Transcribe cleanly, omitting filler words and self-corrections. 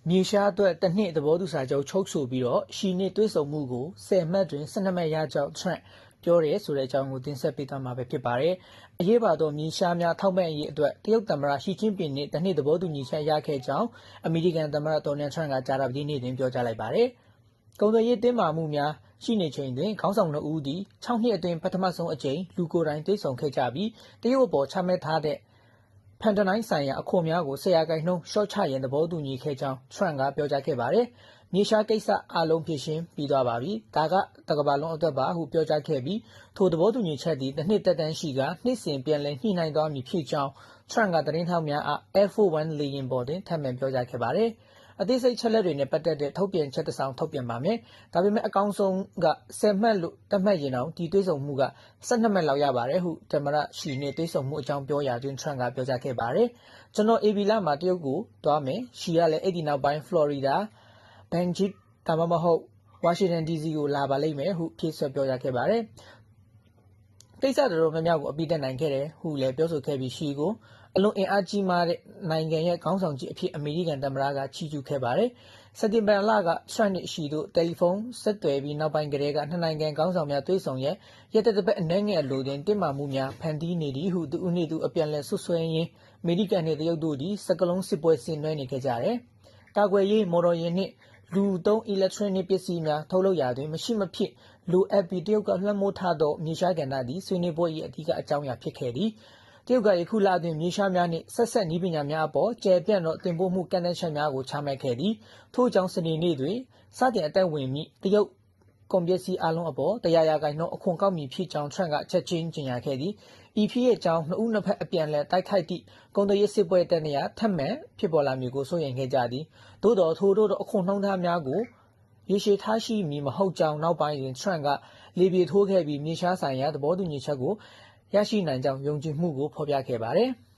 မြေရှားအတွက်တစ်နှစ်သဘောတူစာချုပ်ချုပ်ဆိုပြီးတော့ရှီနစ်တွေးဆုံမှုကို10မှတ်တွင်12မှတ်ရကြောင်း Trump ပြောရဲဆိုတဲ့အကြောင်းကိုတင်ဆက်ပေးသွားမှာပဲဖြစ်ပါတယ်။အရေးပါတော့မြေရှားများထောက်ပံ့ရေးအတွက်တရုတ်သမ္မတရှီကျင်းပင်နဲ့တစ်နှစ်သဘောတူညီချက်ရခဲ့ကြောင်းအမေရိကန်သမ္မတဒေါ်နယ်ထရန့်ကကြာသပတေးနေ့တွင်ပြောကြားလိုက်ပါတယ်။ကုန်သွယ်ရေးတင်းမာမှုများရှိနေချိန်တွင်ခေါင်းဆောင်2ဦးသည်6နှစ်အတွင်းပထမဆုံးအကြိမ်လူကိုယ်တိုင်တွေ့ဆုံခဲ့ကြပြီးတရုတ်အပေါ်ချမှတ်ထားတဲ့ဖန်တနိုင်းဆိုင်ရာအခွန်များကို10%ရှော့ချရန်သဘောတူညီခဲ့ကြောင်းထရန့်ကပြောကြားခဲ့ပါတယ်။မြေရှားကိစ္စအလုံးဖြည့်ရှင်းပြီးသွားပါပြီ။ဒါကတကမ္ဘာလုံးအတွက်ပါဟုပြောကြားခဲ့ပြီးထိုသဘောတူညီချက်သည်တစ်နှစ်သက်တမ်းရှိကနှစ်စဉ်ပြန်လည်ညှိနှိုင်းသွားမည်ဖြစ်ကြောင်းထရန့်ကသတင်းထောက်များအား Air Force One လေယာဉ်ပေါ်တွင်ထပ်မံပြောကြားခဲ့ပါတယ်။အသေးစိတ်ချက်လက်တွေနဲ့ပတ်သက်တဲ့ထုတ်ပြန်ချက်တစ်စောင်ထုတ်ပြန်ပါမယ်။ဒါပေမဲ့အကောင်းဆုံးက10မှတ်လို့သတ်မှတ်ရင်တော့ဒီတွေးဆုံမှုက12မှတ်လောက်ရပါတယ်ဟုသမ္မတရှီနဲ့တွေးဆုံမှုအကြောင်းပြောရာတွင်ထရန့်ကပြောကြားခဲ့ပါတယ်။ကျွန်တော် AB လမှာတရုတ်ကိုသွားမယ်။ရှီကလည်းအဲ့ဒီနောက်ပိုင်း Florida, Benjit ဒါမှမဟုတ် Washington DC ကိုလာပါလိမ့်မယ်ဟုဖြည့်ဆွတ်ပြောကြားခဲ့ပါတယ်။ကိစ္စတော်တော်များများကိုအပိတက်နိုင်ခဲ့တယ်ဟုလည်းပြောဆိုခဲ့ပြီးရှီကိုအလွန်အင်အားကြီးမားတဲ့နိုင်ငံရဲ့ခေါင်းဆောင်ကြီးအဖြစ်အမေရိကန်သမ္မတကချီးကျူးခဲ့ပါတယ်။စက်တင်ဘာလကထရန့်နဲ့ရှီတို့တယ်လီဖုန်းဆက်သွယ်ပြီးနောက်ပိုင်းကတည်းကနှစ်နိုင်ငံခေါင်းဆောင်များတွေ့ဆုံရက်တစ်ပတ်အနည်းငယ်အလိုတွင်တင်းမာမှုများဖန်တီးနေသည်ဟုသူဦးနေသူအပြန်လည်ဆွဆွဲရင်းအမေရိကန်နဲ့တရုတ်တို့သည်စကလုံးစစ်ပွဲဆင်နွှဲနေခဲ့ကြတယ်။ကာကွယ်ရေးမော်တော်ယာဉ်နှင့်လူသုံး electronic ပစ္စည်းများထုတ်လုပ်ရာတွင်မရှိမဖြစ်လိုအပ်ပြီးတရုတ်ကလွှမ်းမိုးထားသောမြေရှားကဏ္ဍသည်ဆွေးနွေးပွဲ၏အဓိကအကြောင်းအရာဖြစ်ခဲ့သည်။တရုတ်ကယခုလအတွင်းမြေရှားများနှင့်ဆက်နည်းပညာများအပေါ်ကျယ်ပြန့်သောတင်ပို့မှုကန့်သတ်ချက်များကိုချမှတ်ခဲ့သည်။ထို့ကြောင့်စနေနေ့တွင်စတင်အသက်ဝင်မည့်တရုတ်ကုန်ပစ္စည်းအလုံးအပေါ်100%အခွန်ကောက်မည်ဖြစ်ကြောင်းထရန့်ကချက်ချင်းကြေညာခဲ့သည်။ဤဖြစ်ရဲ့ကြောင့်နှစ်ဦးနှစ်ဖက်အပြန်အလှန်တိုက်ခိုက်သည့်ကုန်သွယ်ရေးစစ်ပွဲတနေရာထပ်မံဖြစ်ပေါ်လာမည်ကိုစိုးရိမ်ခဲ့ကြသည်။သို့တော်ထို့သောအခွန်နှုန်းထားများကိုရေရှည်ထားရှိမည်မဟုတ်ကြောင်းနောက်ပိုင်းတွင်ထရန့်ကလေပြေထိုးခဲ့ပြီးမြေရှားဆိုင်ရာသဘောတူညီချက်ကိုရရှိနိုင်ကြောင်းယုံကြည်မှုကိုဖော်ပြခဲ့ပါတယ်။